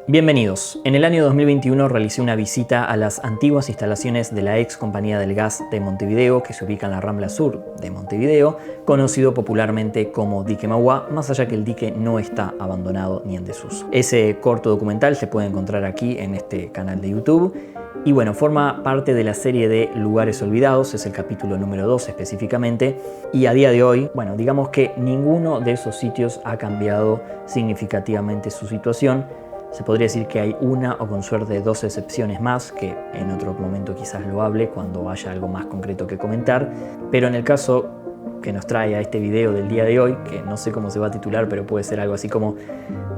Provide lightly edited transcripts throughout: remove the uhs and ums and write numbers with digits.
Bienvenidos. En el año 2021 realicé una visita a las antiguas instalaciones de la ex Compañía del Gas de Montevideo, que se ubica en la Rambla Sur de Montevideo, conocido popularmente como Dique Mauá, más allá que el dique no está abandonado ni en desuso. Ese corto documental se puede encontrar aquí en este canal de YouTube. Y bueno, forma parte de la serie de Lugares Olvidados, es el capítulo número 2 específicamente, y a día de hoy, bueno, digamos que ninguno de esos sitios ha cambiado significativamente su situación. Se podría decir que hay una o con suerte dos excepciones más, que en otro momento quizás lo hable cuando haya algo más concreto que comentar, pero en el caso que nos trae a este video del día de hoy, que no sé cómo se va a titular, pero puede ser algo así como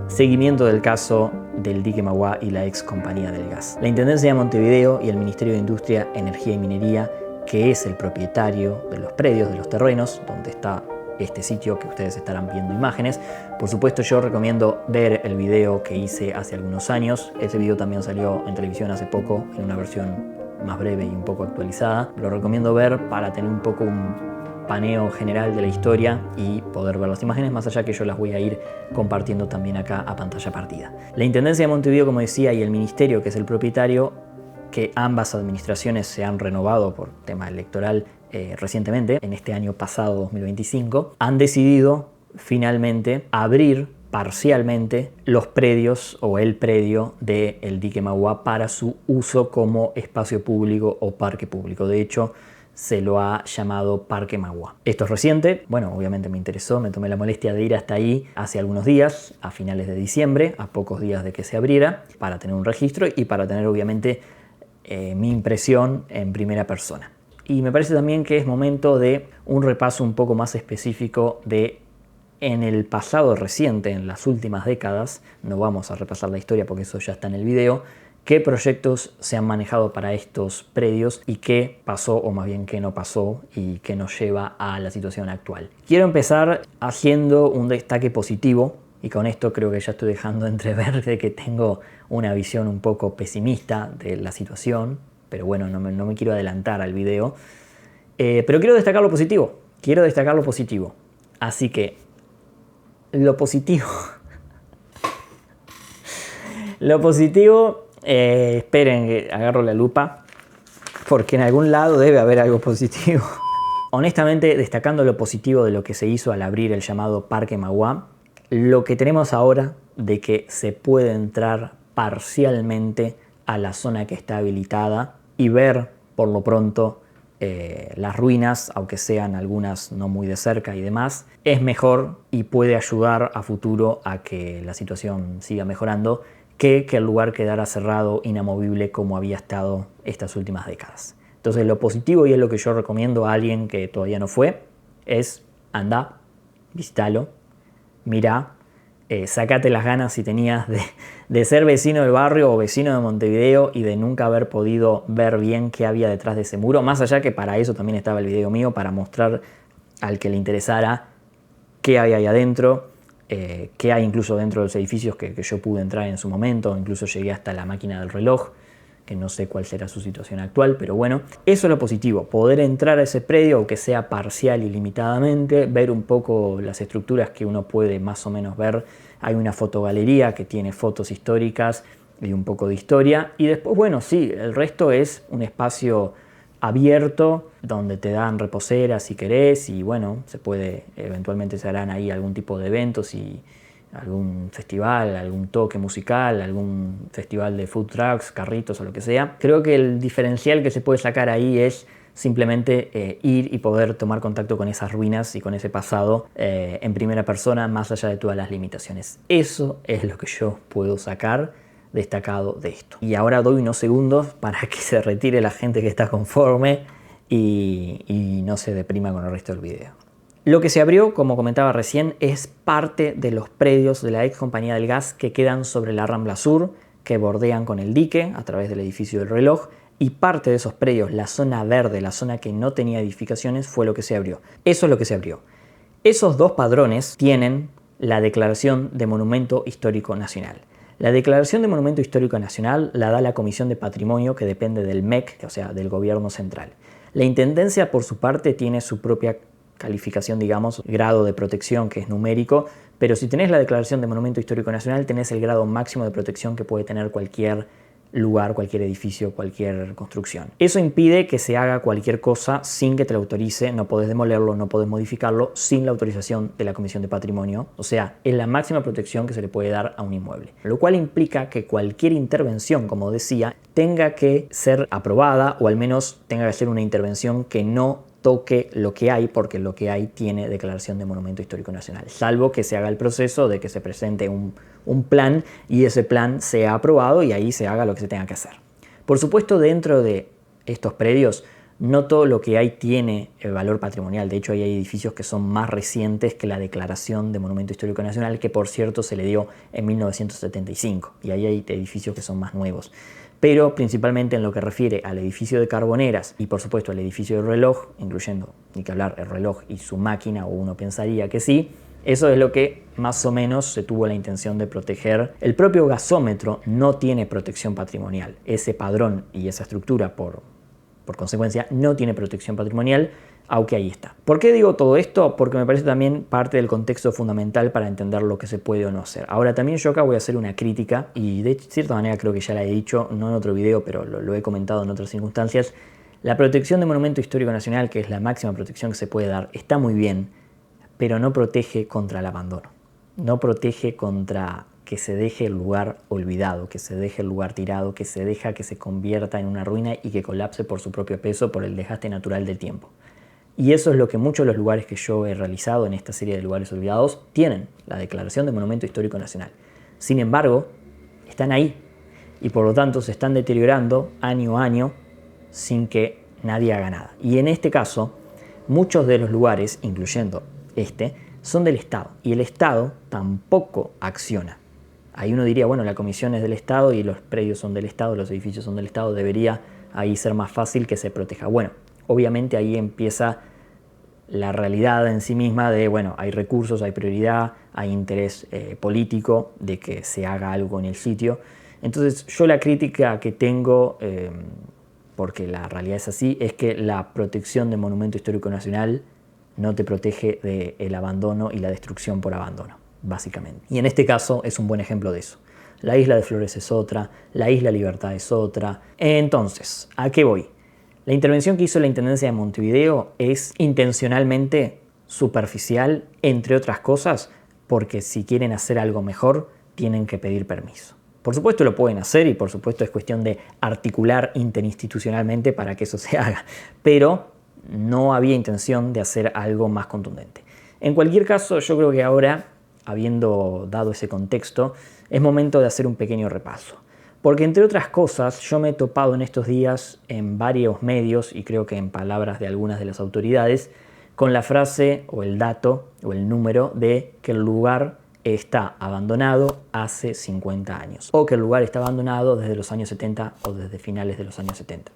seguimiento del caso del Dique Mauá y la ex Compañía del Gas. La Intendencia de Montevideo y el Ministerio de Industria, Energía y Minería, que es el propietario de los predios, de los terrenos, donde está este sitio que ustedes estarán viendo imágenes. Por supuesto, yo recomiendo ver el video que hice hace algunos años. Ese video también salió en televisión hace poco, en una versión más breve y un poco actualizada. Lo recomiendo ver para tener un poco un paneo general de la historia y poder ver las imágenes, más allá que yo las voy a ir compartiendo también acá a pantalla partida. La Intendencia de Montevideo, como decía, y el Ministerio, que es el propietario, que ambas administraciones se han renovado por tema electoral recientemente, en este año pasado 2025, han decidido finalmente abrir parcialmente los predios o el predio del Dique Mauá para su uso como espacio público o parque público. De hecho, se lo ha llamado Parque Mauá. Esto es reciente, bueno, obviamente me interesó, me tomé la molestia de ir hasta ahí hace algunos días, a finales de diciembre, a pocos días de que se abriera, para tener un registro y para tener obviamente mi impresión en primera persona. Y me parece también que es momento de un repaso un poco más específico de en el pasado reciente, en las últimas décadas, no vamos a repasar la historia porque eso ya está en el video, qué proyectos se han manejado para estos predios y qué pasó, o más bien qué no pasó, y qué nos lleva a la situación actual. Quiero empezar haciendo un destaque positivo, y con esto creo que ya estoy dejando entrever de que tengo una visión un poco pesimista de la situación, pero bueno, no me quiero adelantar al video. Pero quiero destacar lo positivo. Así que, lo positivo... esperen que agarro la lupa, porque en algún lado debe haber algo positivo. Honestamente, destacando lo positivo de lo que se hizo al abrir el llamado Parque Mauá, lo que tenemos ahora de que se puede entrar parcialmente a la zona que está habilitada y ver por lo pronto las ruinas, aunque sean algunas no muy de cerca y demás, es mejor y puede ayudar a futuro a que la situación siga mejorando que el lugar quedara cerrado, inamovible como había estado estas últimas décadas. Entonces lo positivo, y es lo que yo recomiendo a alguien que todavía no fue, es anda, visítalo, mirá, sacate las ganas si tenías de ser vecino del barrio o vecino de Montevideo y de nunca haber podido ver bien qué había detrás de ese muro, más allá que para eso también estaba el video mío, para mostrar al que le interesara qué hay ahí adentro, qué hay incluso dentro de los edificios que yo pude entrar en su momento, incluso llegué hasta la máquina del reloj, que no sé cuál será su situación actual, pero bueno, eso es lo positivo, poder entrar a ese predio, aunque sea parcial y limitadamente, ver un poco las estructuras que uno puede más o menos ver. Hay una fotogalería que tiene fotos históricas y un poco de historia, y después, bueno, sí, el resto es un espacio abierto donde te dan reposeras si querés, y bueno, eventualmente se harán ahí algún tipo de eventos y algún festival, algún toque musical, algún festival de food trucks, carritos o lo que sea. Creo que el diferencial que se puede sacar ahí es simplemente ir y poder tomar contacto con esas ruinas y con ese pasado en primera persona, más allá de todas las limitaciones. Eso es lo que yo puedo sacar destacado de esto. Y ahora doy unos segundos para que se retire la gente que está conforme y no se deprima con el resto del video. Lo que se abrió, como comentaba recién, es parte de los predios de la ex Compañía del Gas que quedan sobre la Rambla Sur, que bordean con el dique a través del edificio del reloj, y parte de esos predios, la zona verde, la zona que no tenía edificaciones, fue lo que se abrió. Eso es lo que se abrió. Esos dos padrones tienen la declaración de Monumento Histórico Nacional. La declaración de Monumento Histórico Nacional la da la Comisión de Patrimonio, que depende del MEC, o sea, del Gobierno Central. La Intendencia, por su parte, tiene su propia calificación, digamos, grado de protección que es numérico, pero si tenés la declaración de Monumento Histórico Nacional, tenés el grado máximo de protección que puede tener cualquier lugar, cualquier edificio, cualquier construcción. Eso impide que se haga cualquier cosa sin que te lo autorice, no podés demolerlo, no podés modificarlo sin la autorización de la Comisión de Patrimonio, o sea, es la máxima protección que se le puede dar a un inmueble. Lo cual implica que cualquier intervención, como decía, tenga que ser aprobada o al menos tenga que ser una intervención que no toque lo que hay, porque lo que hay tiene declaración de Monumento Histórico Nacional, salvo que se haga el proceso de que se presente un plan y ese plan sea aprobado y ahí se haga lo que se tenga que hacer. Por supuesto, dentro de estos predios, no todo lo que hay tiene el valor patrimonial. De hecho, hay edificios que son más recientes que la declaración de Monumento Histórico Nacional, que por cierto se le dio en 1975, y ahí hay edificios que son más nuevos. Pero principalmente en lo que refiere al edificio de Carboneras y por supuesto al edificio del reloj, incluyendo, ni que hablar, el reloj y su máquina, o uno pensaría que sí, eso es lo que más o menos se tuvo la intención de proteger. El propio gasómetro no tiene protección patrimonial. Ese padrón y esa estructura, por consecuencia, no tiene protección patrimonial, aunque ahí está. ¿Por qué digo todo esto? Porque me parece también parte del contexto fundamental para entender lo que se puede o no hacer. Ahora, también yo acá voy a hacer una crítica, y de cierta manera creo que ya la he dicho, no en otro video, pero lo he comentado en otras circunstancias. La protección de Monumento Histórico Nacional, que es la máxima protección que se puede dar, está muy bien, pero no protege contra el abandono. No protege contra que se deje el lugar olvidado, que se deje el lugar tirado, que se deja que se convierta en una ruina y que colapse por su propio peso, por el desgaste natural del tiempo. Y eso es lo que muchos de los lugares que yo he realizado en esta serie de lugares olvidados tienen, la declaración de Monumento Histórico Nacional. Sin embargo, están ahí y por lo tanto se están deteriorando año a año sin que nadie haga nada. Y en este caso, muchos de los lugares, incluyendo este, son del Estado y el Estado tampoco acciona. Ahí uno diría, bueno, la comisión es del Estado y los predios son del Estado, los edificios son del Estado, debería ahí ser más fácil que se proteja. Bueno, obviamente ahí empieza la realidad en sí misma de, bueno, hay recursos, hay prioridad, hay interés político de que se haga algo en el sitio. Entonces yo la crítica que tengo, porque la realidad es así, es que la protección del Monumento Histórico Nacional no te protege del abandono y la destrucción por abandono, básicamente. Y en este caso es un buen ejemplo de eso. La Isla de Flores es otra, la Isla Libertad es otra. Entonces, ¿a qué voy? La intervención que hizo la Intendencia de Montevideo es intencionalmente superficial, entre otras cosas, porque si quieren hacer algo mejor, tienen que pedir permiso. Por supuesto lo pueden hacer y por supuesto es cuestión de articular interinstitucionalmente para que eso se haga, pero no había intención de hacer algo más contundente. En cualquier caso, yo creo que ahora, habiendo dado ese contexto, es momento de hacer un pequeño repaso. Porque entre otras cosas, yo me he topado en estos días en varios medios, y creo que en palabras de algunas de las autoridades, con la frase o el dato o el número de que el lugar está abandonado hace 50 años. O que el lugar está abandonado desde los años 70 o desde finales de los años 70.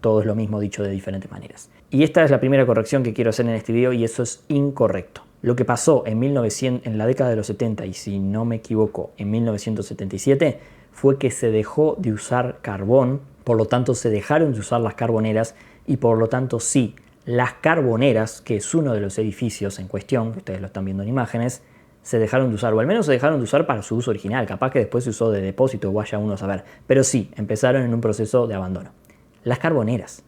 Todo es lo mismo dicho de diferentes maneras. Y esta es la primera corrección que quiero hacer en este video y eso es incorrecto. Lo que pasó en la década de los 70 y si no me equivoco en 1977 fue que se dejó de usar carbón, por lo tanto se dejaron de usar las carboneras y por lo tanto sí, las carboneras, que es uno de los edificios en cuestión, que ustedes lo están viendo en imágenes, se dejaron de usar, o al menos se dejaron de usar para su uso original, capaz que después se usó de depósito, vaya uno a saber, pero sí, empezaron en un proceso de abandono. Las carboneras.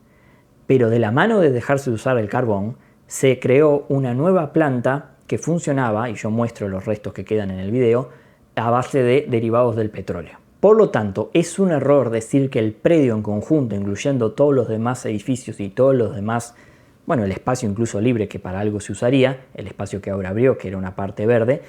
Pero de la mano de dejarse de usar el carbón, se creó una nueva planta que funcionaba, y yo muestro los restos que quedan en el video, a base de derivados del petróleo. Por lo tanto, es un error decir que el predio en conjunto, incluyendo todos los demás edificios y todos los demás, bueno, el espacio incluso libre que para algo se usaría, el espacio que ahora abrió, que era una parte verde,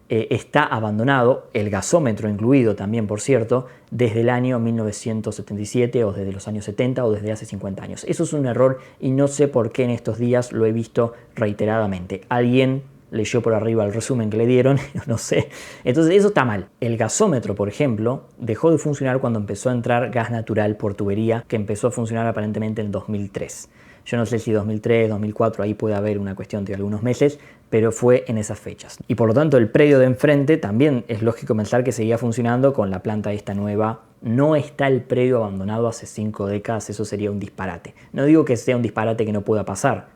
está abandonado, el gasómetro incluido también, por cierto, desde el año 1977 o desde los años 70 o desde hace 50 años. Eso es un error y no sé por qué en estos días lo he visto reiteradamente. Alguien leyó por arriba el resumen que le dieron, no sé. Entonces eso está mal. El gasómetro, por ejemplo, dejó de funcionar cuando empezó a entrar gas natural por tubería, que empezó a funcionar aparentemente en 2003. Yo no sé si 2003, 2004, ahí puede haber una cuestión de algunos meses, pero fue en esas fechas. Y por lo tanto el predio de enfrente también es lógico pensar que seguía funcionando con la planta esta nueva. No está el predio abandonado hace 5 décadas, eso sería un disparate. No digo que sea un disparate que no pueda pasar,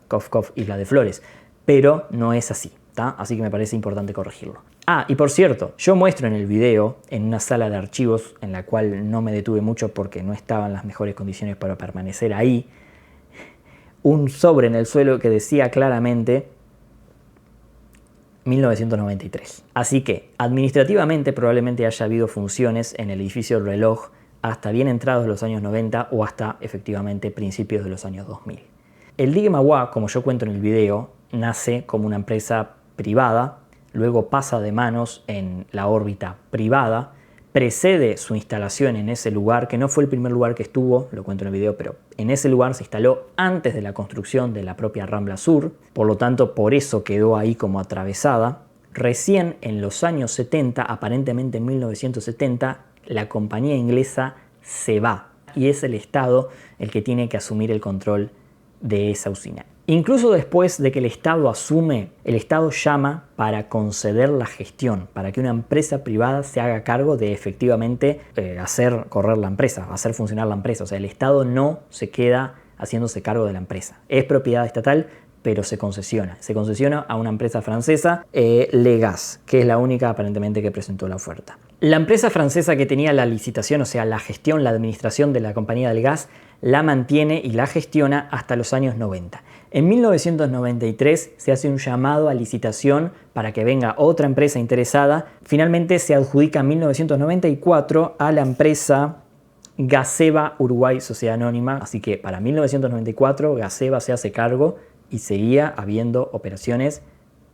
Isla de Flores, pero no es así, ¿tá? Así que me parece importante corregirlo. Ah, y por cierto, yo muestro en el video, en una sala de archivos, en la cual no me detuve mucho porque no estaba en las mejores condiciones para permanecer ahí, un sobre en el suelo que decía claramente 1993. Así que, administrativamente probablemente haya habido funciones en el edificio del reloj hasta bien entrados los años 90 o hasta efectivamente principios de los años 2000. El Digue Mawá, como yo cuento en el video, nace como una empresa privada, luego pasa de manos en la órbita privada, precede su instalación en ese lugar, que no fue el primer lugar que estuvo, lo cuento en el video, pero en ese lugar se instaló antes de la construcción de la propia Rambla Sur, por lo tanto por eso quedó ahí como atravesada. Recién en los años 70, aparentemente en 1970, la compañía inglesa se va y es el Estado el que tiene que asumir el control de esa usina. Incluso después de que el Estado asume, el Estado llama para conceder la gestión, para que una empresa privada se haga cargo de efectivamente hacer correr la empresa, hacer funcionar la empresa. O sea, el Estado no se queda haciéndose cargo de la empresa. Es propiedad estatal, pero se concesiona. Se concesiona a una empresa francesa, Legas, que es la única aparentemente que presentó la oferta. La empresa francesa que tenía la licitación, o sea, la gestión, la administración de la compañía del gas, la mantiene y la gestiona hasta los años 90. En 1993 se hace un llamado a licitación para que venga otra empresa interesada. Finalmente se adjudica en 1994 a la empresa Gaseba Uruguay Sociedad Anónima. Así que para 1994 Gaseba se hace cargo y seguía habiendo operaciones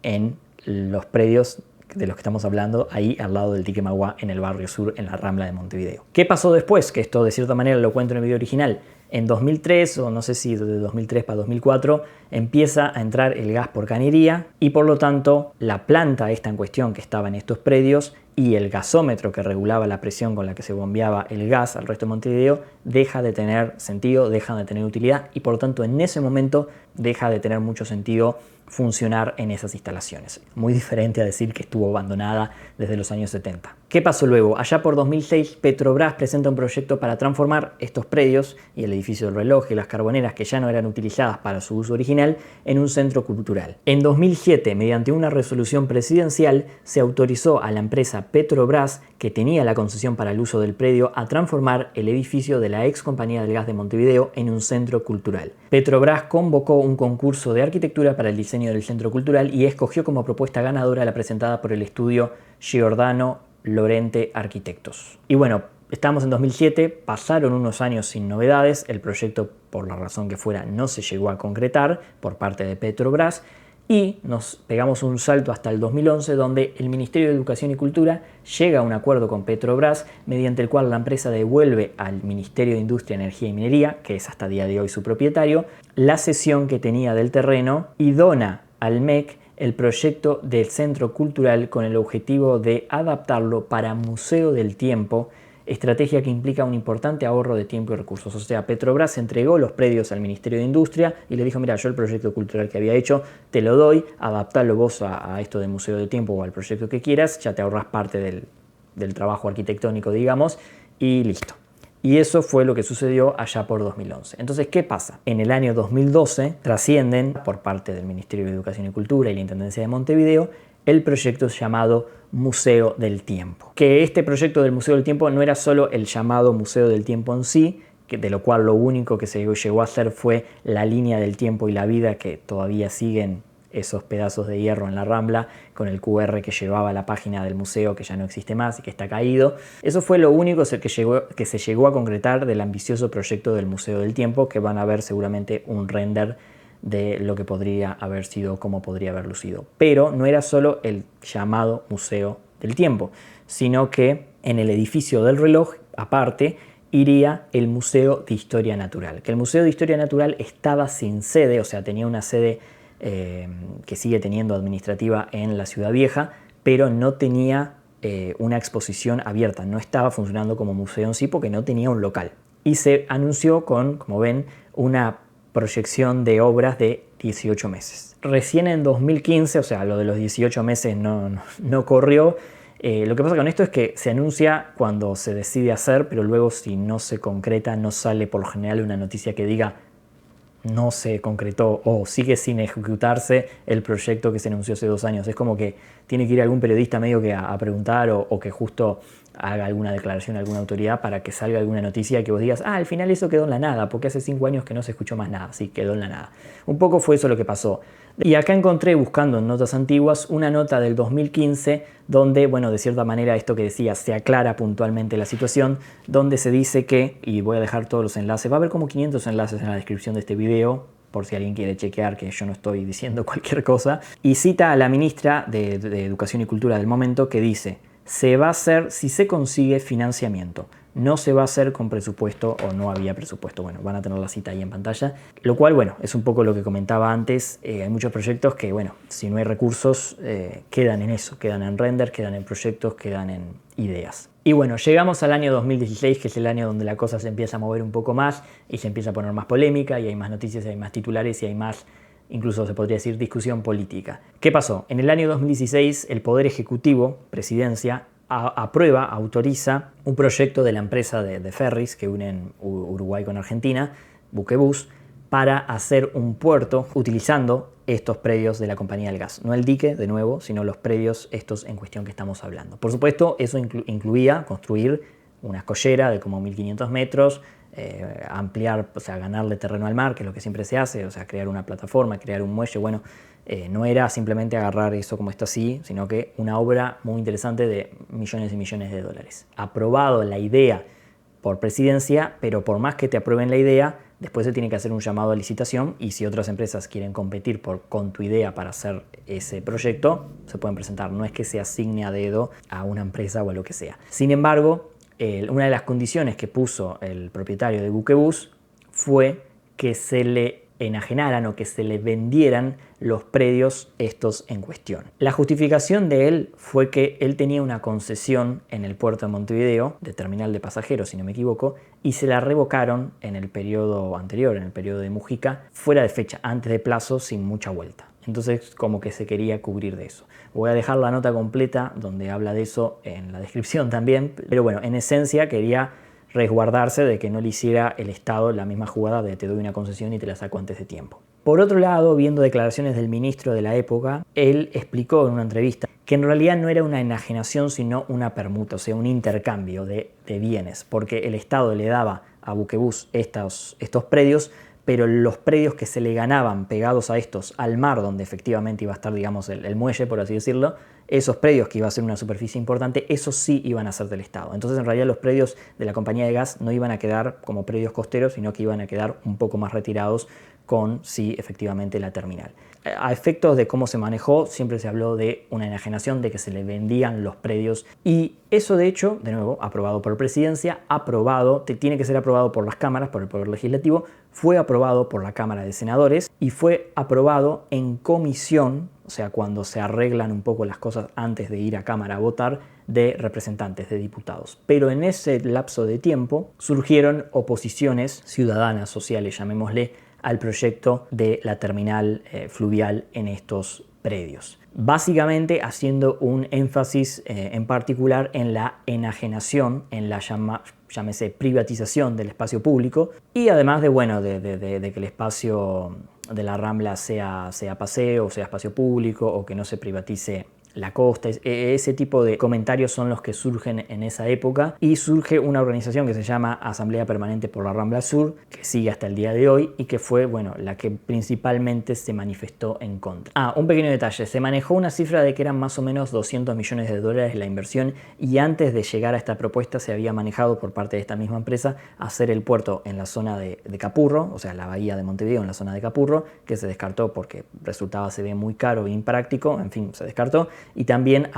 en los predios de los que estamos hablando, ahí al lado del Dique Mawá, en el barrio sur, en la Rambla de Montevideo. ¿Qué pasó después? Que esto de cierta manera lo cuento en el video original. En 2003, o no sé si de 2003 para 2004, empieza a entrar el gas por cañería y por lo tanto la planta esta en cuestión que estaba en estos predios y el gasómetro que regulaba la presión con la que se bombeaba el gas al resto de Montevideo deja de tener sentido, deja de tener utilidad y por lo tanto en ese momento deja de tener mucho sentido funcionar en esas instalaciones. Muy diferente a decir que estuvo abandonada desde los años 70. ¿Qué pasó luego? Allá por 2006, Petrobras presenta un proyecto para transformar estos predios y el edificio del reloj y las carboneras que ya no eran utilizadas para su uso original en un centro cultural. En 2007, mediante una resolución presidencial, se autorizó a la empresa Petrobras, que tenía la concesión para el uso del predio, a transformar el edificio de la ex compañía del gas de Montevideo en un centro cultural. Petrobras convocó un concurso de arquitectura para el diseño del centro cultural y escogió como propuesta ganadora la presentada por el estudio Giordano Lorente Arquitectos. Y bueno, estamos en 2007, pasaron unos años sin novedades, el proyecto por la razón que fuera no se llegó a concretar por parte de Petrobras y nos pegamos un salto hasta el 2011 donde el Ministerio de Educación y Cultura llega a un acuerdo con Petrobras mediante el cual la empresa devuelve al Ministerio de Industria, Energía y Minería, que es hasta el día de hoy su propietario, la cesión que tenía del terreno y dona al MEC el proyecto del Centro Cultural con el objetivo de adaptarlo para Museo del Tiempo, estrategia que implica un importante ahorro de tiempo y recursos. O sea, Petrobras entregó los predios al Ministerio de Industria y le dijo, mira, yo el proyecto cultural que había hecho te lo doy, adaptalo vos a esto de Museo del Tiempo o al proyecto que quieras, ya te ahorras parte del trabajo arquitectónico, digamos, y listo. Y eso fue lo que sucedió allá por 2011. Entonces, ¿qué pasa? En el año 2012 trascienden por parte del Ministerio de Educación y Cultura y la Intendencia de Montevideo el proyecto llamado Museo del Tiempo. Que este proyecto del Museo del Tiempo no era solo el llamado Museo del Tiempo en sí, de lo cual lo único que se llegó a hacer fue la línea del tiempo y la vida, que todavía siguen esos pedazos de hierro en la Rambla con el QR que llevaba a la página del museo, que ya no existe más y que está caído. Eso fue lo único que se llegó a concretar del ambicioso proyecto del Museo del Tiempo, que van a ver seguramente un render de lo que podría haber sido, cómo podría haber lucido. Pero no era solo el llamado Museo del Tiempo, sino que en el edificio del reloj, aparte, iría el Museo de Historia Natural. Que el Museo de Historia Natural estaba sin sede, o sea, tenía una sede que sigue teniendo administrativa en la Ciudad Vieja, pero no tenía una exposición abierta, no estaba funcionando como museo en sí porque no tenía un local. Y se anunció con, como ven, una proyección de obras de 18 meses. Recién en 2015, o sea, lo de los 18 meses no corrió. Lo que pasa con esto es que se anuncia cuando se decide hacer, pero luego si no se concreta no sale por lo general una noticia que diga no se concretó o sigue sin ejecutarse el proyecto que se anunció hace 2 años. Es como que tiene que ir algún periodista medio que a preguntar o que justo haga alguna declaración a alguna autoridad para que salga alguna noticia que vos digas, al final eso quedó en la nada, porque hace 5 años que no se escuchó más nada, sí, quedó en la nada. Un poco fue eso lo que pasó. Y acá encontré, buscando en notas antiguas, una nota del 2015 donde, bueno, de cierta manera esto que decía, se aclara puntualmente la situación, donde se dice que, y voy a dejar todos los enlaces, va a haber como 500 enlaces en la descripción de este video, por si alguien quiere chequear que yo no estoy diciendo cualquier cosa, y cita a la ministra de Educación y Cultura del momento que dice, se va a hacer si se consigue financiamiento. No se va a hacer con presupuesto o no había presupuesto. Bueno, van a tener la cita ahí en pantalla. Lo cual, bueno, es un poco lo que comentaba antes. Hay muchos proyectos que, bueno, si no hay recursos, quedan en eso. Quedan en render, quedan en proyectos, quedan en ideas. Y bueno, llegamos al año 2016, que es el año donde la cosa se empieza a mover un poco más y se empieza a poner más polémica y hay más noticias, y hay más titulares y hay más, incluso se podría decir, discusión política. ¿Qué pasó? En el año 2016, el Poder Ejecutivo, Presidencia, aprueba, autoriza un proyecto de la empresa de ferries que unen Uruguay con Argentina, Buquebus, para hacer un puerto utilizando estos predios de la compañía del gas. No el dique, de nuevo, sino los predios estos en cuestión que estamos hablando. Por supuesto, eso incluía construir una escollera de como 1500 metros, ampliar, o sea, ganarle terreno al mar, que es lo que siempre se hace, o sea, crear una plataforma, crear un muelle. Bueno, no era simplemente agarrar eso como está así, sino que una obra muy interesante de millones y millones de dólares. Aprobado la idea por presidencia, pero por más que te aprueben la idea, después se tiene que hacer un llamado a licitación y si otras empresas quieren competir con tu idea para hacer ese proyecto, se pueden presentar. No es que se asigne a dedo a una empresa o a lo que sea. Sin embargo, una de las condiciones que puso el propietario de Buquebus fue que se le enajenaran o que se le vendieran los predios estos en cuestión. La justificación de él fue que él tenía una concesión en el puerto de Montevideo, de terminal de pasajeros si no me equivoco, y se la revocaron en el periodo anterior, en el periodo de Mujica, fuera de fecha, antes de plazo, sin mucha vuelta. Entonces como que se quería cubrir de eso. Voy a dejar la nota completa donde habla de eso en la descripción también, pero bueno, en esencia quería resguardarse de que no le hiciera el Estado la misma jugada de te doy una concesión y te la saco antes de tiempo. Por otro lado, viendo declaraciones del ministro de la época, él explicó en una entrevista que en realidad no era una enajenación sino una permuta, o sea, un intercambio de bienes, porque el Estado le daba a Buquebus estos predios, pero los predios que se le ganaban pegados a estos al mar, donde efectivamente iba a estar, digamos, el muelle, por así decirlo, esos predios que iba a ser una superficie importante, esos sí iban a ser del Estado. Entonces, en realidad, los predios de la compañía de gas no iban a quedar como predios costeros, sino que iban a quedar un poco más retirados con, sí, efectivamente, la terminal. A efectos de cómo se manejó, siempre se habló de una enajenación, de que se le vendían los predios. Y eso, de hecho, de nuevo, aprobado por presidencia, tiene que ser aprobado por las cámaras, por el Poder Legislativo, fue aprobado por la Cámara de Senadores y fue aprobado en comisión, o sea, cuando se arreglan un poco las cosas antes de ir a Cámara a votar, de representantes, de diputados. Pero en ese lapso de tiempo surgieron oposiciones ciudadanas, sociales, llamémosle, al proyecto de la terminal fluvial en estos predios. Básicamente haciendo un énfasis en particular en la enajenación, en la llámese privatización del espacio público y además de, bueno, de que el espacio de la Rambla sea paseo, sea espacio público o que no se privatice la costa. Ese tipo de comentarios son los que surgen en esa época y surge una organización que se llama Asamblea Permanente por la Rambla Sur, que sigue hasta el día de hoy y que fue, bueno, la que principalmente se manifestó en contra. Un pequeño detalle, se manejó una cifra de que eran más o menos 200 millones de dólares la inversión y antes de llegar a esta propuesta se había manejado por parte de esta misma empresa hacer el puerto en la zona de Capurro, o sea, la bahía de Montevideo en la zona de Capurro, que se descartó porque resultaba, se ve muy caro e impráctico, en fin, se descartó. Y también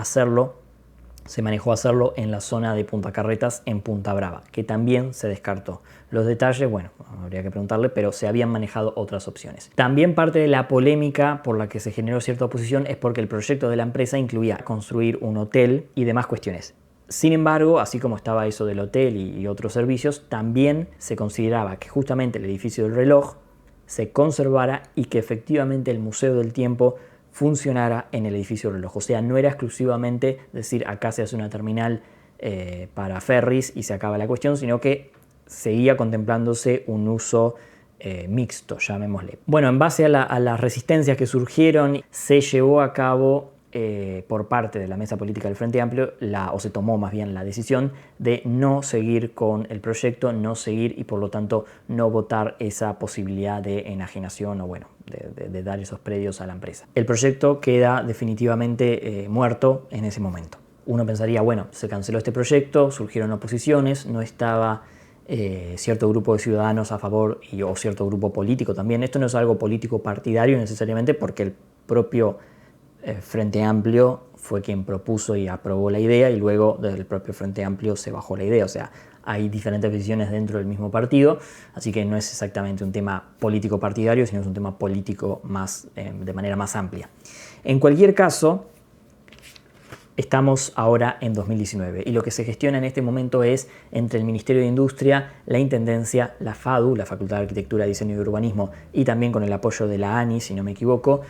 se manejó hacerlo en la zona de Punta Carretas en Punta Brava, que también se descartó. Los detalles, bueno, habría que preguntarle, pero se habían manejado otras opciones. También parte de la polémica por la que se generó cierta oposición es porque el proyecto de la empresa incluía construir un hotel y demás cuestiones. Sin embargo, así como estaba eso del hotel y otros servicios, también se consideraba que justamente el edificio del reloj se conservara y que efectivamente el Museo del Tiempo funcionara en el edificio del reloj. O sea, no era exclusivamente decir acá se hace una terminal para ferries y se acaba la cuestión, sino que seguía contemplándose un uso mixto, llamémosle. Bueno, en base a las resistencias que surgieron, se llevó a cabo por parte de la mesa política del Frente Amplio, o se tomó más bien la decisión de no seguir con el proyecto, no seguir y por lo tanto no votar esa posibilidad de enajenación o bueno, de dar esos predios a la empresa. El proyecto queda definitivamente muerto en ese momento. Uno pensaría, bueno, se canceló este proyecto, surgieron oposiciones, no estaba cierto grupo de ciudadanos a favor o cierto grupo político también. Esto no es algo político partidario necesariamente porque el propio Frente Amplio fue quien propuso y aprobó la idea y luego del propio Frente Amplio se bajó la idea. O sea, hay diferentes visiones dentro del mismo partido, así que no es exactamente un tema político partidario, sino es un tema político más, de manera más amplia. En cualquier caso, estamos ahora en 2019 y lo que se gestiona en este momento es entre el Ministerio de Industria, la Intendencia, la FADU, la Facultad de Arquitectura, Diseño y Urbanismo, y también con el apoyo de la ANI, si no me equivoco,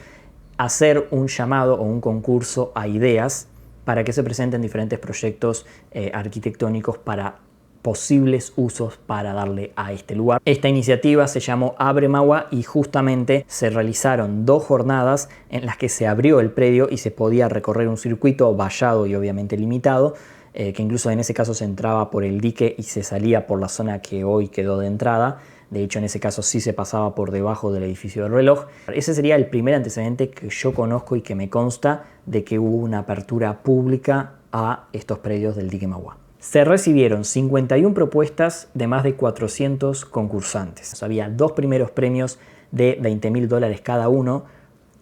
hacer un llamado o un concurso a ideas para que se presenten diferentes proyectos arquitectónicos para posibles usos para darle a este lugar. Esta iniciativa se llamó Abre Mauá y justamente se realizaron 2 jornadas en las que se abrió el predio y se podía recorrer un circuito vallado y obviamente limitado, que incluso en ese caso se entraba por el dique y se salía por la zona que hoy quedó de entrada. De hecho, en ese caso sí se pasaba por debajo del edificio del reloj. Ese sería el primer antecedente que yo conozco y que me consta de que hubo una apertura pública a estos predios del dique Mauá. Se recibieron 51 propuestas de más de 400 concursantes. Había 2 primeros premios de $20.000 cada uno,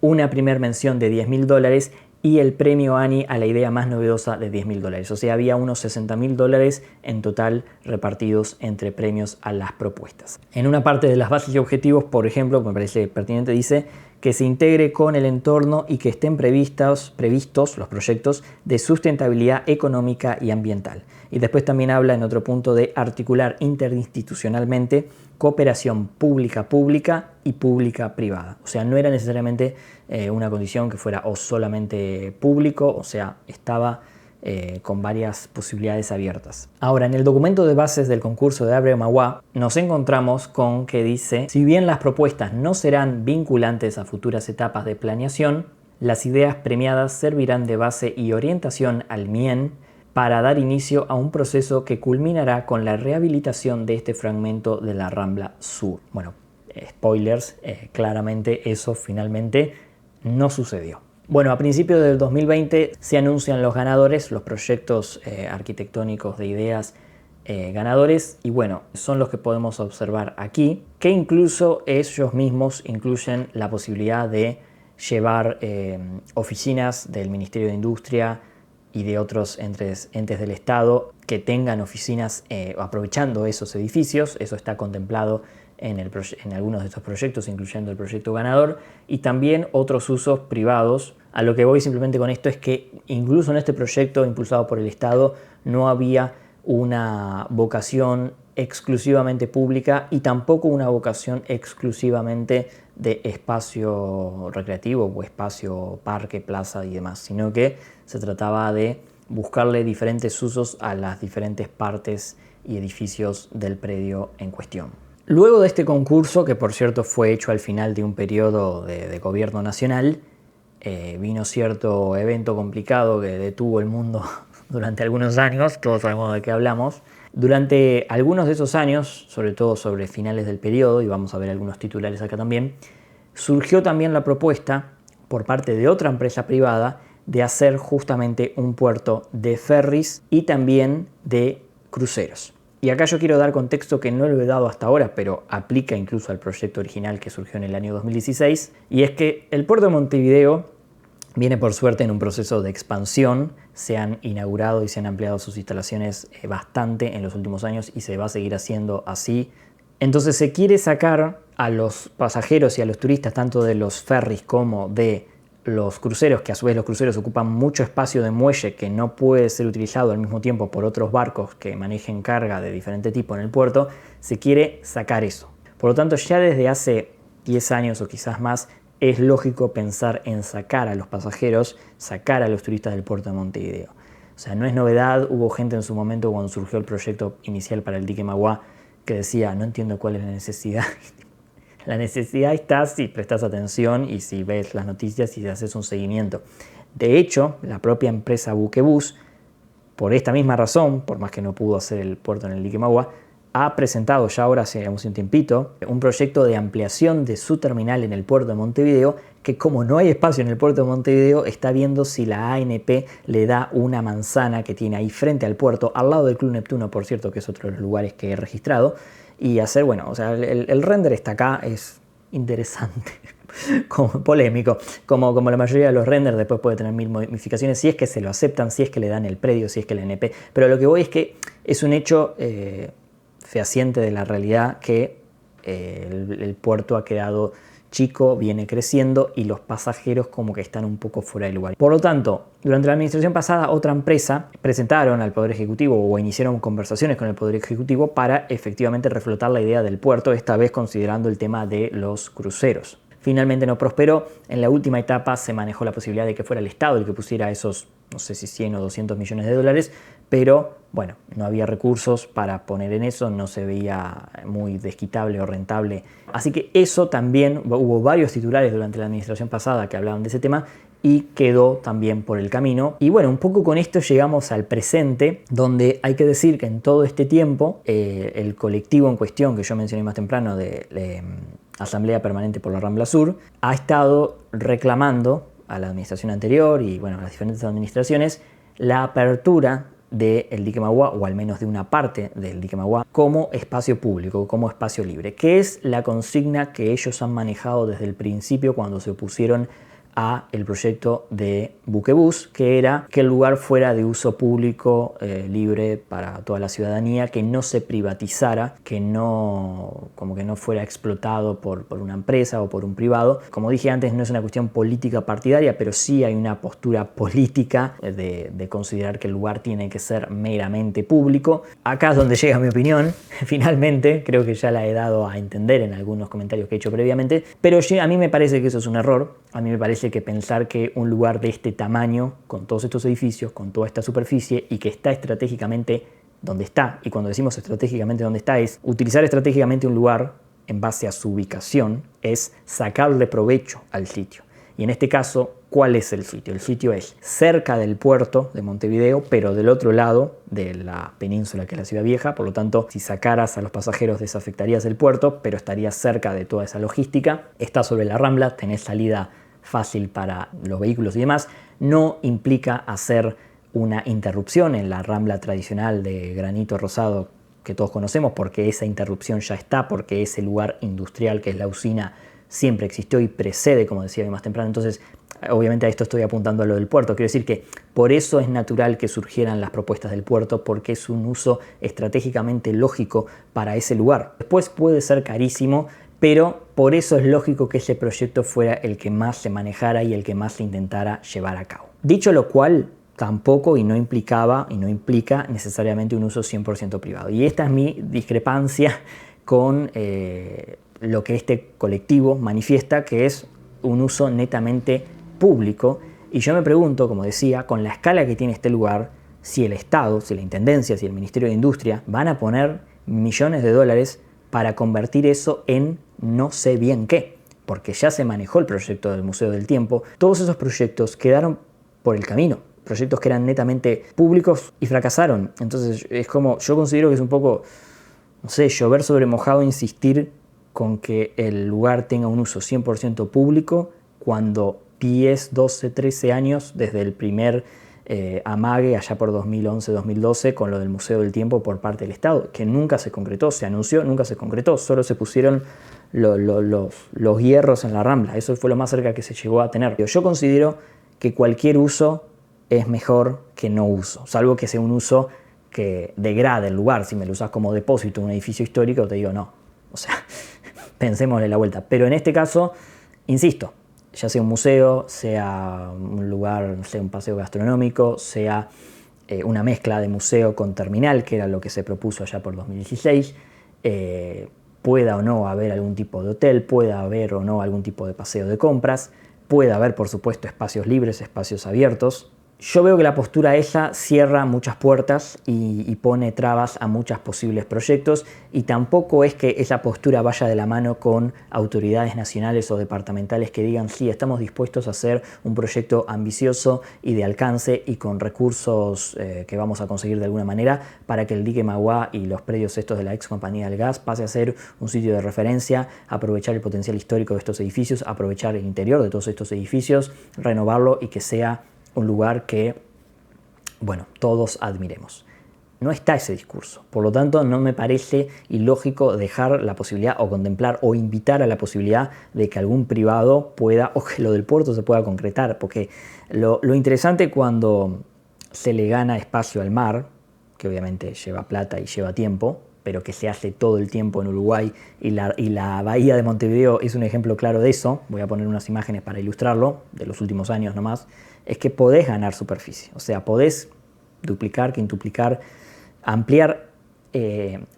una primera mención de $10.000 y el premio ANI a la idea más novedosa de $10.000. O sea, había unos $60.000 en total repartidos entre premios a las propuestas. En una parte de las bases y objetivos, por ejemplo, me parece pertinente, dice que se integre con el entorno y que estén previstos los proyectos de sustentabilidad económica y ambiental. Y después también habla en otro punto de articular interinstitucionalmente cooperación pública-pública y pública-privada. O sea, no era necesariamente una condición que fuera o solamente público, o sea, estaba con varias posibilidades abiertas. Ahora, en el documento de bases del concurso de Abre Mauá nos encontramos con que dice: si bien las propuestas no serán vinculantes a futuras etapas de planeación, las ideas premiadas servirán de base y orientación al MIEN para dar inicio a un proceso que culminará con la rehabilitación de este fragmento de la Rambla Sur. Bueno, spoilers, claramente eso finalmente no sucedió. Bueno, a principios del 2020 se anuncian los ganadores, los proyectos arquitectónicos de ideas ganadores, y bueno, son los que podemos observar aquí, que incluso ellos mismos incluyen la posibilidad de llevar oficinas del Ministerio de Industria y de otros entes del Estado que tengan oficinas aprovechando esos edificios. Eso está contemplado en algunos de estos proyectos, incluyendo el proyecto ganador, y también otros usos privados. A lo que voy simplemente con esto es que incluso en este proyecto impulsado por el Estado no había una vocación exclusivamente pública y tampoco una vocación exclusivamente de espacio recreativo o espacio parque, plaza y demás, sino que se trataba de buscarle diferentes usos a las diferentes partes y edificios del predio en cuestión. Luego de este concurso, que por cierto fue hecho al final de un periodo de gobierno nacional, vino cierto evento complicado que detuvo el mundo durante algunos años, todos sabemos de qué hablamos. Durante algunos de esos años, sobre todo sobre finales del periodo, y vamos a ver algunos titulares acá también, surgió también la propuesta por parte de otra empresa privada de hacer justamente un puerto de ferries y también de cruceros. Y acá yo quiero dar contexto que no lo he dado hasta ahora, pero aplica incluso al proyecto original que surgió en el año 2016, y es que el puerto de Montevideo viene por suerte en un proceso de expansión. Se han inaugurado y se han ampliado sus instalaciones bastante en los últimos años y se va a seguir haciendo así. Entonces se quiere sacar a los pasajeros y a los turistas tanto de los ferries como de los cruceros, que a su vez los cruceros ocupan mucho espacio de muelle que no puede ser utilizado al mismo tiempo por otros barcos que manejen carga de diferente tipo en el puerto. Se quiere sacar eso. Por lo tanto, ya desde hace 10 años o quizás más, es lógico pensar en sacar a los pasajeros, sacar a los turistas del puerto de Montevideo. O sea, no es novedad. Hubo gente en su momento cuando surgió el proyecto inicial para el dique Mauá que decía: no entiendo cuál es la necesidad. La necesidad está si prestas atención y si ves las noticias y si haces un seguimiento. De hecho, la propia empresa Buquebus, por esta misma razón, por más que no pudo hacer el puerto en el dique Mauá, ha presentado ya ahora hace un tiempito un proyecto de ampliación de su terminal en el puerto de Montevideo, que como no hay espacio en el puerto de Montevideo, está viendo si la ANP le da una manzana que tiene ahí frente al puerto, al lado del Club Neptuno, por cierto, que es otro de los lugares que he registrado, y hacer, bueno, o sea, el render está acá, es interesante. Como polémico, como la mayoría de los renders, después puede tener mil modificaciones, si es que se lo aceptan, si es que le dan el predio, si es que la ANP, pero lo que voy es que es un hecho fehaciente de la realidad que el puerto ha quedado chico, viene creciendo y los pasajeros como que están un poco fuera de lugar. Por lo tanto, durante la administración pasada, otra empresa presentaron al Poder Ejecutivo o iniciaron conversaciones con el Poder Ejecutivo para efectivamente reflotar la idea del puerto, esta vez considerando el tema de los cruceros. Finalmente no prosperó. En la última etapa se manejó la posibilidad de que fuera el Estado el que pusiera esos, no sé si 100 o 200 millones de dólares, pero bueno, no había recursos para poner en eso, no se veía muy desquitable o rentable. Así que eso también, hubo varios titulares durante la administración pasada que hablaban de ese tema y quedó también por el camino. Y bueno, un poco con esto llegamos al presente, donde hay que decir que en todo este tiempo el colectivo en cuestión que yo mencioné más temprano de Asamblea Permanente por la Rambla Sur, ha estado reclamando a la administración anterior y bueno, a las diferentes administraciones la apertura del dique Mauá, o al menos de una parte del dique Mauá, como espacio público, como espacio libre, que es la consigna que ellos han manejado desde el principio cuando se opusieron a el proyecto de Buquebus, que era que el lugar fuera de uso público, libre para toda la ciudadanía, que no se privatizara, que no, como que no fuera explotado por una empresa o por un privado. Como dije antes, no es una cuestión política partidaria, pero sí hay una postura política de considerar que el lugar tiene que ser meramente público. Acá es donde llega mi opinión, finalmente, creo que ya la he dado a entender en algunos comentarios que he hecho previamente, pero a mí me parece que eso es un error. A mí me parece que pensar que un lugar de este tamaño, con todos estos edificios, con toda esta superficie y que está estratégicamente donde está, y cuando decimos estratégicamente donde está es utilizar estratégicamente un lugar en base a su ubicación, es sacarle provecho al sitio. Y en este caso, ¿cuál es el sitio? El sitio es cerca del puerto de Montevideo, pero del otro lado de la península que es la Ciudad Vieja. Por lo tanto, si sacaras a los pasajeros desafectarías el puerto, pero estarías cerca de toda esa logística. Está sobre la Rambla, tenés salida fácil para los vehículos y demás. No implica hacer una interrupción en la Rambla tradicional de granito rosado que todos conocemos, porque esa interrupción ya está, porque ese lugar industrial que es la usina siempre existió y precede, como decía más temprano. Entonces, obviamente a esto estoy apuntando a lo del puerto. Quiero decir que por eso es natural que surgieran las propuestas del puerto, porque es un uso estratégicamente lógico para ese lugar. Después puede ser carísimo, pero por eso es lógico que ese proyecto fuera el que más se manejara y el que más se intentara llevar a cabo. Dicho lo cual, tampoco y no implicaba y no implica necesariamente un uso 100% privado. Y esta es mi discrepancia con lo que este colectivo manifiesta, que es un uso netamente público. Y yo me pregunto, como decía, con la escala que tiene este lugar, si el Estado, si la Intendencia, si el Ministerio de Industria van a poner millones de dólares para convertir eso en no sé bien qué, porque ya se manejó el proyecto del Museo del Tiempo. Todos esos proyectos quedaron por el camino, proyectos que eran netamente públicos y fracasaron. Entonces es como, yo considero que es un poco, no sé, llover sobre mojado insistir con que el lugar tenga un uso 100% público cuando 10, 12, 13 años desde el primer amague allá por 2011-2012 con lo del Museo del Tiempo por parte del Estado, que nunca se concretó, se anunció, nunca se concretó, solo se pusieron los hierros en la Rambla. Eso fue lo más cerca que se llegó a tener. Yo considero que cualquier uso es mejor que no uso, salvo que sea un uso que degrade el lugar. Si me lo usas como depósito en un edificio histórico, te digo no. O sea, pensémosle la vuelta. Pero en este caso, insisto, ya sea un museo, sea un lugar, sea un paseo gastronómico, sea una mezcla de museo con terminal, que era lo que se propuso allá por 2016, pueda o no haber algún tipo de hotel, pueda haber o no algún tipo de paseo de compras, puede haber, por supuesto, espacios libres, espacios abiertos, Yo veo que la postura esa cierra muchas puertas y pone trabas a muchos posibles proyectos, y tampoco es que esa postura vaya de la mano con autoridades nacionales o departamentales que digan sí, estamos dispuestos a hacer un proyecto ambicioso y de alcance y con recursos que vamos a conseguir de alguna manera para que el dique Mauá y los predios estos de la ex compañía del gas pase a ser un sitio de referencia, aprovechar el potencial histórico de estos edificios, aprovechar el interior de todos estos edificios, renovarlo y que sea un lugar que, bueno, todos admiremos. No está ese discurso, por lo tanto no me parece ilógico dejar la posibilidad o contemplar o invitar a la posibilidad de que algún privado pueda, o que lo del puerto se pueda concretar, porque lo interesante cuando se le gana espacio al mar, que obviamente lleva plata y lleva tiempo, pero que se hace todo el tiempo en Uruguay, y la bahía de Montevideo es un ejemplo claro de eso. Voy a poner unas imágenes para ilustrarlo, de los últimos años nomás. Es que podés ganar superficie, o sea, podés duplicar, quintuplicar, ampliar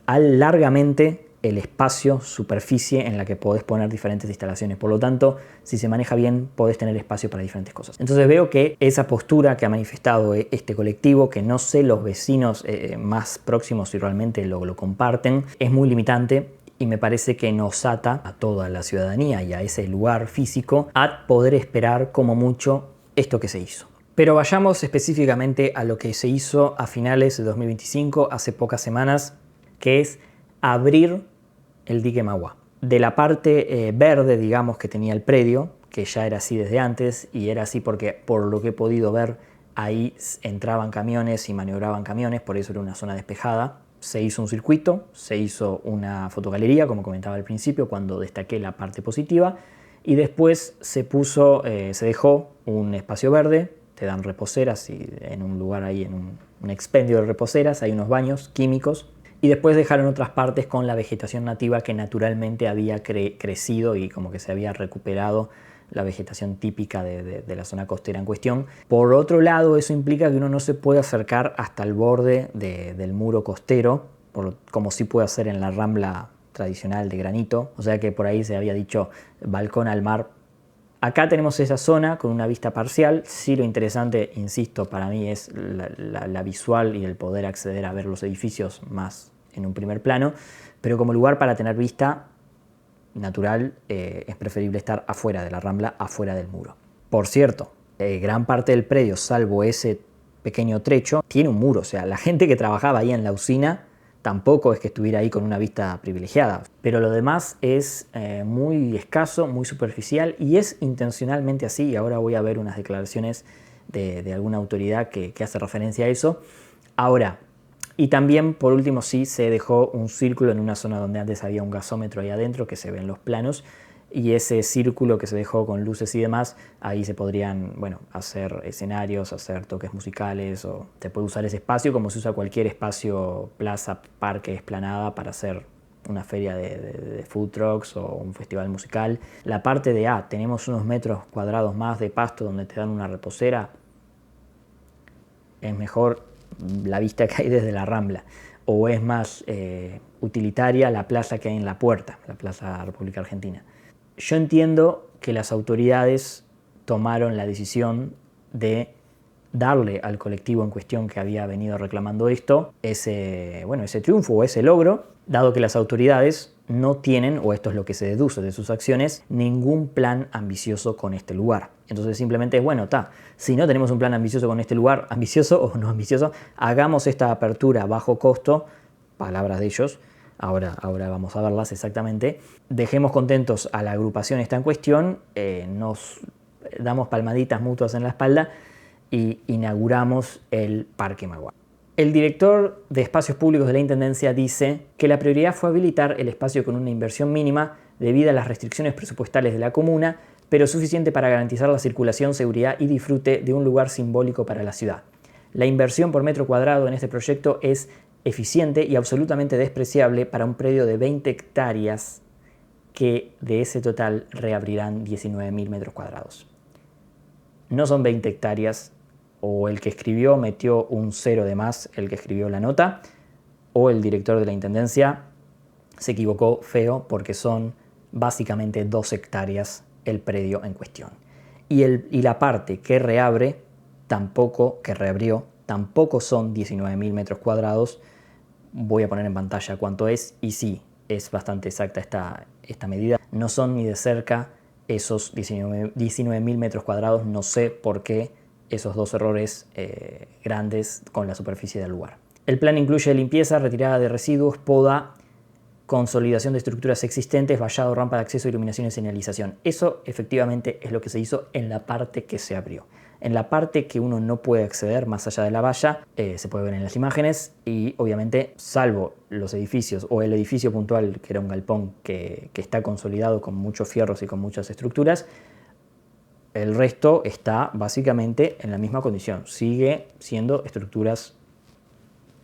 largamente el espacio, superficie en la que podés poner diferentes instalaciones. Por lo tanto, si se maneja bien, podés tener espacio para diferentes cosas. Entonces veo que esa postura que ha manifestado este colectivo, que no sé los vecinos más próximos si realmente lo comparten, es muy limitante. Y me parece que nos ata a toda la ciudadanía y a ese lugar físico a poder esperar como mucho esto que se hizo. Pero vayamos específicamente a lo que se hizo a finales de 2025, hace pocas semanas, que es abrir el dique Mauá. De la parte verde, digamos, que tenía el predio, que ya era así desde antes, y era así porque, por lo que he podido ver, ahí entraban camiones y maniobraban camiones, por eso era una zona despejada. Se hizo un circuito, se hizo una fotogalería, como comentaba al principio, cuando destaqué la parte positiva, y después se dejó un espacio verde. Te dan reposeras y en un lugar ahí, en un expendio de reposeras, hay unos baños químicos, y después dejaron otras partes con la vegetación nativa que naturalmente había crecido y como que se había recuperado la vegetación típica de la zona costera en cuestión. Por otro lado, eso implica que uno no se puede acercar hasta el borde del muro costero, como sí puede hacer en la rambla tradicional de granito, o sea que por ahí se había dicho balcón al mar. Acá tenemos esa zona con una vista parcial. Sí, lo interesante, insisto, para mí es la visual y el poder acceder a ver los edificios más en un primer plano, pero como lugar para tener vista natural es preferible estar afuera de la rambla, afuera del muro. Por cierto, gran parte del predio, salvo ese pequeño trecho, tiene un muro, o sea, la gente que trabajaba ahí en la usina tampoco es que estuviera ahí con una vista privilegiada, pero lo demás es muy escaso, muy superficial, y es intencionalmente así. Y ahora voy a ver unas declaraciones de alguna autoridad que hace referencia a eso. Ahora, y también por último sí se dejó un círculo en una zona donde antes había un gasómetro ahí adentro, que se ve en los planos, y ese círculo que se dejó con luces y demás, ahí se podrían, bueno, hacer escenarios, hacer toques musicales, o te puede usar ese espacio como se usa cualquier espacio, plaza, parque, explanada, para hacer una feria de food trucks o un festival musical. La parte de tenemos unos metros cuadrados más de pasto donde te dan una reposera, es mejor la vista que hay desde la rambla, o es más utilitaria la plaza que hay en La Puerta, la Plaza República Argentina. Yo entiendo que las autoridades tomaron la decisión de darle al colectivo en cuestión que había venido reclamando esto ese triunfo o ese logro, dado que las autoridades no tienen, o esto es lo que se deduce de sus acciones, ningún plan ambicioso con este lugar. Entonces simplemente es, bueno, si no tenemos un plan ambicioso con este lugar, ambicioso o no ambicioso, hagamos esta apertura a bajo costo, palabras de ellos. Ahora vamos a verlas exactamente. Dejemos contentos a la agrupación esta en cuestión, nos damos palmaditas mutuas en la espalda y inauguramos el Parque Mauá. El director de Espacios Públicos de la Intendencia dice que la prioridad fue habilitar el espacio con una inversión mínima debido a las restricciones presupuestales de la comuna, pero suficiente para garantizar la circulación, seguridad y disfrute de un lugar simbólico para la ciudad. La inversión por metro cuadrado en este proyecto es eficiente y absolutamente despreciable para un predio de 20 hectáreas que de ese total reabrirán 19.000 metros cuadrados. No son 20 hectáreas, o el que escribió metió un cero de más, el que escribió la nota, o el director de la Intendencia se equivocó feo, porque son básicamente 2 hectáreas el predio en cuestión. Y la parte que reabre tampoco, que reabrió, tampoco son 19.000 metros cuadrados. Voy a poner en pantalla cuánto es, y sí, es bastante exacta esta medida. No son ni de cerca esos 19.000 metros cuadrados. No sé por qué esos dos errores grandes con la superficie del lugar. El plan incluye limpieza, retirada de residuos, poda, consolidación de estructuras existentes, vallado, rampa de acceso, iluminación y señalización. Eso efectivamente es lo que se hizo en la parte que se abrió. En la parte que uno no puede acceder más allá de la valla, se puede ver en las imágenes, y obviamente, salvo los edificios o el edificio puntual, que era un galpón que está consolidado con muchos fierros y con muchas estructuras, el resto está básicamente en la misma condición. Sigue siendo estructuras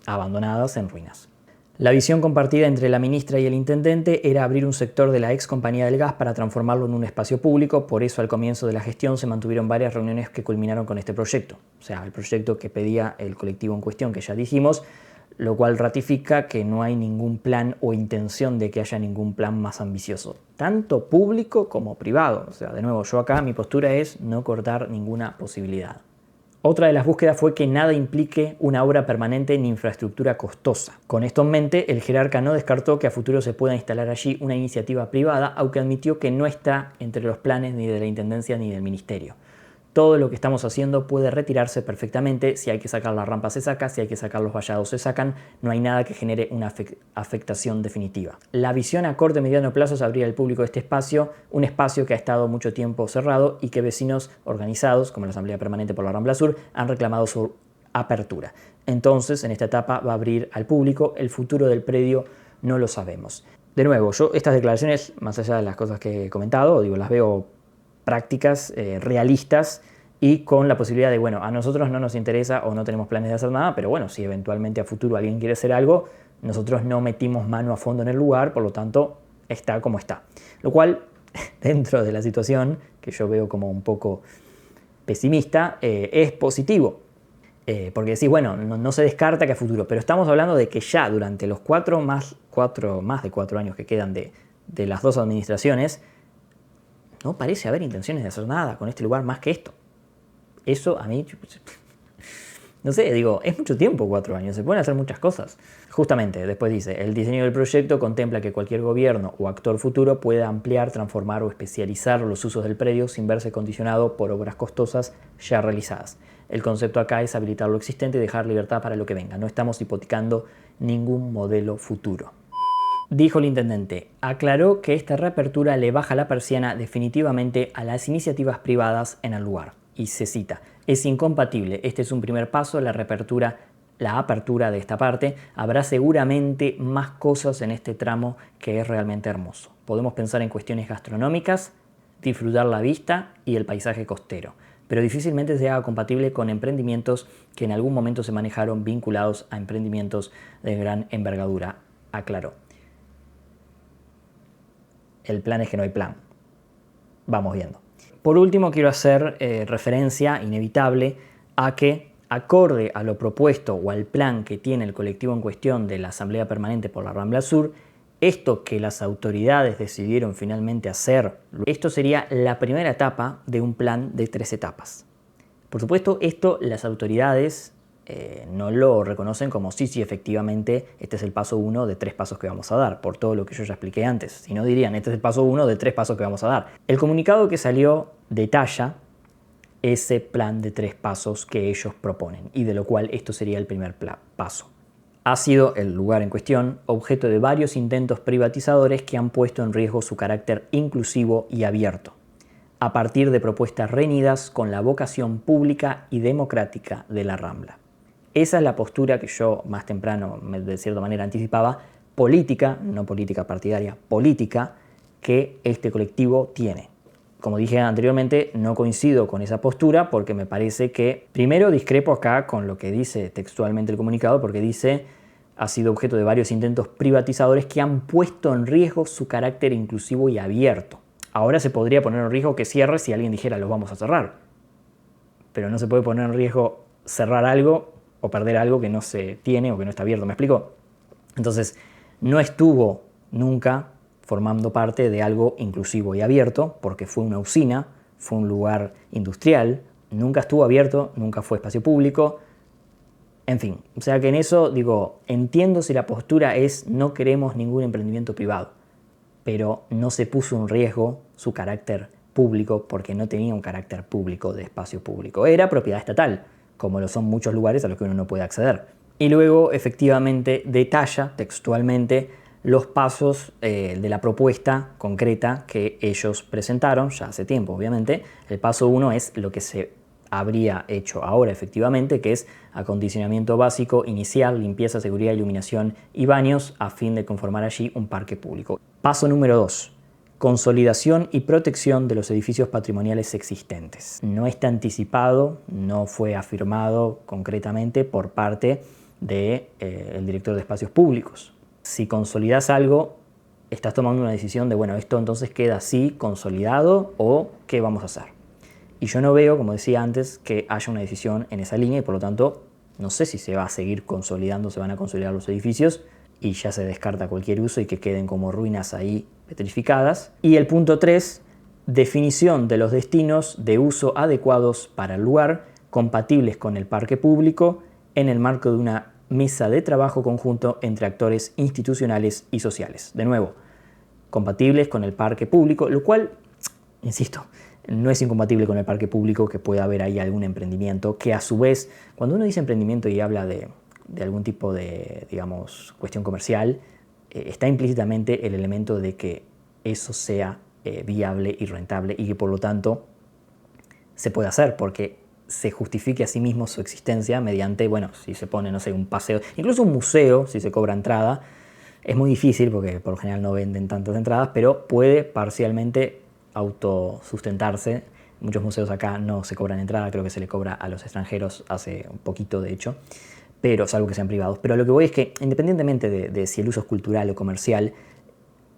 abandonadas en ruinas. La visión compartida entre la ministra y el intendente era abrir un sector de la ex compañía del gas para transformarlo en un espacio público. Por eso, al comienzo de la gestión se mantuvieron varias reuniones que culminaron con este proyecto. O sea, el proyecto que pedía el colectivo en cuestión, que ya dijimos, lo cual ratifica que no hay ningún plan o intención de que haya ningún plan más ambicioso, tanto público como privado. O sea, de nuevo, yo acá mi postura es no cortar ninguna posibilidad. Otra de las búsquedas fue que nada implique una obra permanente ni infraestructura costosa. Con esto en mente, el jerarca no descartó que a futuro se pueda instalar allí una iniciativa privada, aunque admitió que no está entre los planes ni de la Intendencia ni del Ministerio. Todo lo que estamos haciendo puede retirarse perfectamente. Si hay que sacar la rampa se saca, si hay que sacar los vallados se sacan. No hay nada que genere una afectación definitiva. La visión a corto y mediano plazo es abrir al público este espacio, un espacio que ha estado mucho tiempo cerrado y que vecinos organizados, como la Asamblea Permanente por la Rambla Sur, han reclamado su apertura. Entonces, en esta etapa va a abrir al público. El futuro del predio no lo sabemos. De nuevo, yo estas declaraciones, más allá de las cosas que he comentado, las veo prácticas, realistas, y con la posibilidad de, bueno, a nosotros no nos interesa o no tenemos planes de hacer nada, pero bueno, si eventualmente a futuro alguien quiere hacer algo, nosotros no metimos mano a fondo en el lugar, por lo tanto, está como está. Lo cual, dentro de la situación, que yo veo como un poco pesimista, es positivo. Porque decís, bueno, no se descarta que a futuro, pero estamos hablando de que ya durante los más de 4 años que quedan de las dos administraciones, no parece haber intenciones de hacer nada con este lugar más que esto. Eso a mí, no sé, digo, es mucho tiempo, 4 años, se pueden hacer muchas cosas. Justamente, después dice, el diseño del proyecto contempla que cualquier gobierno o actor futuro pueda ampliar, transformar o especializar los usos del predio sin verse condicionado por obras costosas ya realizadas. El concepto acá es habilitar lo existente y dejar libertad para lo que venga. No estamos hipotecando ningún modelo futuro. Dijo el intendente, aclaró que esta reapertura le baja la persiana definitivamente a las iniciativas privadas en el lugar. Y se cita, es incompatible, este es un primer paso, la apertura de esta parte. Habrá seguramente más cosas en este tramo que es realmente hermoso. Podemos pensar en cuestiones gastronómicas, disfrutar la vista y el paisaje costero, pero difícilmente se haga compatible con emprendimientos que en algún momento se manejaron vinculados a emprendimientos de gran envergadura, aclaró. El plan es que no hay plan. Vamos viendo. Por último, quiero hacer referencia inevitable a que, acorde a lo propuesto o al plan que tiene el colectivo en cuestión de la Asamblea Permanente por la Rambla Sur, esto que las autoridades decidieron finalmente hacer, esto sería la primera etapa de un plan de 3 etapas. Por supuesto, esto las autoridades no lo reconocen como sí, efectivamente, este es el paso 1 de 3 pasos que vamos a dar, por todo lo que yo ya expliqué antes. Si no, dirían, este es el paso 1 de 3 pasos que vamos a dar. El comunicado que salió detalla ese plan de 3 pasos que ellos proponen, y de lo cual esto sería el primer paso. Ha sido el lugar en cuestión objeto de varios intentos privatizadores que han puesto en riesgo su carácter inclusivo y abierto, a partir de propuestas reñidas con la vocación pública y democrática de la Rambla. Esa es la postura que yo más temprano, de cierta manera, anticipaba, política, no política partidaria, política, que este colectivo tiene. Como dije anteriormente, no coincido con esa postura porque me parece que, primero, discrepo acá con lo que dice textualmente el comunicado, porque dice, ha sido objeto de varios intentos privatizadores que han puesto en riesgo su carácter inclusivo y abierto. Ahora se podría poner en riesgo que cierre si alguien dijera, los vamos a cerrar. Pero no se puede poner en riesgo cerrar algo o perder algo que no se tiene o que no está abierto, ¿me explico? Entonces, no estuvo nunca formando parte de algo inclusivo y abierto, porque fue una usina, fue un lugar industrial, nunca estuvo abierto, nunca fue espacio público. En fin, o sea que en eso digo, entiendo si la postura es no queremos ningún emprendimiento privado, pero no se puso en riesgo su carácter público porque no tenía un carácter público de espacio público. Era propiedad estatal, como lo son muchos lugares a los que uno no puede acceder. Y luego, efectivamente, detalla textualmente los pasos de la propuesta concreta que ellos presentaron, ya hace tiempo, obviamente. El paso 1 es lo que se habría hecho ahora, efectivamente, que es acondicionamiento básico, inicial, limpieza, seguridad, iluminación y baños, a fin de conformar allí un parque público. Paso número 2. Consolidación y protección de los edificios patrimoniales existentes. No está anticipado, no fue afirmado concretamente por parte del director de espacios públicos. Si consolidas algo, estás tomando una decisión de, bueno, esto entonces queda así, consolidado, o ¿qué vamos a hacer? Y yo no veo, como decía antes, que haya una decisión en esa línea y por lo tanto no sé si se va a seguir consolidando, se van a consolidar los edificios y ya se descarta cualquier uso y que queden como ruinas ahí petrificadas. Y el punto 3, definición de los destinos de uso adecuados para el lugar, compatibles con el parque público, en el marco de una mesa de trabajo conjunto entre actores institucionales y sociales. De nuevo, compatibles con el parque público, lo cual, insisto, no es incompatible con el parque público que pueda haber ahí algún emprendimiento que a su vez, cuando uno dice emprendimiento y habla de algún tipo de, digamos, cuestión comercial, está implícitamente el elemento de que eso sea viable y rentable y que por lo tanto se puede hacer porque se justifique a sí mismo su existencia mediante, bueno, si se pone, no sé, un paseo, incluso un museo, si se cobra entrada, es muy difícil porque por lo general no venden tantas entradas, pero puede parcialmente autosustentarse. Muchos museos acá no se cobran entrada, creo que se le cobra a los extranjeros hace un poquito de hecho, pero salvo que sean privados. Pero lo que voy es que independientemente de si el uso es cultural o comercial,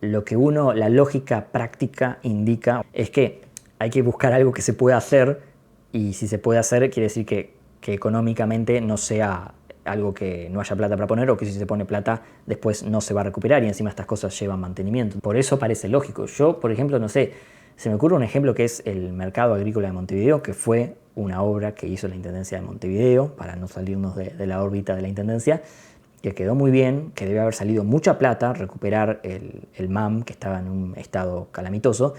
lo que la lógica práctica indica es que hay que buscar algo que se pueda hacer y si se puede hacer quiere decir que económicamente no sea algo que no haya plata para poner o que si se pone plata después no se va a recuperar y encima estas cosas llevan mantenimiento. Por eso parece lógico. Yo, por ejemplo, no sé, se me ocurre un ejemplo que es el Mercado Agrícola de Montevideo, que fue una obra que hizo la Intendencia de Montevideo, para no salirnos de la órbita de la Intendencia, que quedó muy bien, que debe haber salido mucha plata recuperar el MAM, que estaba en un estado calamitoso,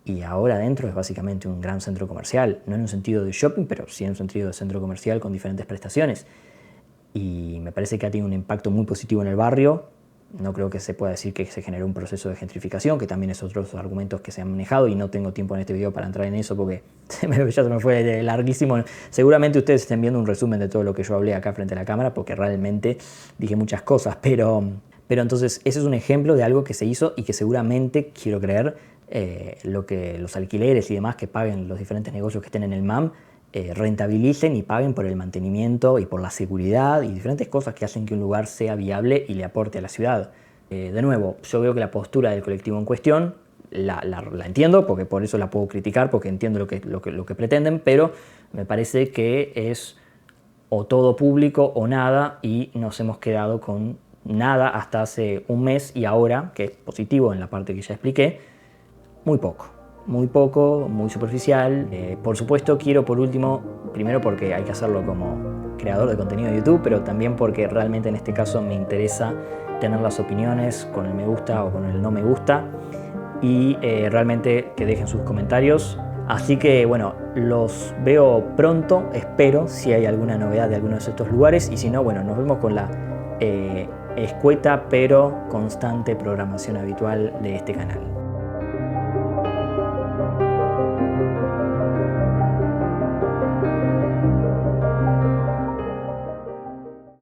y ahora adentro es básicamente un gran centro comercial, no en un sentido de shopping, pero sí en un sentido de centro comercial con diferentes prestaciones. Y me parece que ha tenido un impacto muy positivo en el barrio. No creo que se pueda decir que se generó un proceso de gentrificación, que también es otro de los argumentos que se han manejado y no tengo tiempo en este video para entrar en eso porque ya se me fue larguísimo. Seguramente ustedes estén viendo un resumen de todo lo que yo hablé acá frente a la cámara porque realmente dije muchas cosas, pero entonces ese es un ejemplo de algo que se hizo y que seguramente, quiero creer, lo que los alquileres y demás que paguen los diferentes negocios que estén en el MAM rentabilicen y paguen por el mantenimiento y por la seguridad y diferentes cosas que hacen que un lugar sea viable y le aporte a la ciudad. De nuevo, yo veo que la postura del colectivo en cuestión la entiendo, porque por eso la puedo criticar, porque entiendo lo que pretenden, pero me parece que es o todo público o nada y nos hemos quedado con nada hasta hace un mes y ahora, que es positivo en la parte que ya expliqué, muy poco, muy superficial. Por supuesto quiero por último, primero porque hay que hacerlo como creador de contenido de YouTube, pero también porque realmente en este caso me interesa tener las opiniones con el me gusta o con el no me gusta y realmente que dejen sus comentarios. Así que bueno, los veo pronto, espero, si hay alguna novedad de alguno de estos lugares y si no, bueno, nos vemos con la escueta pero constante programación habitual de este canal.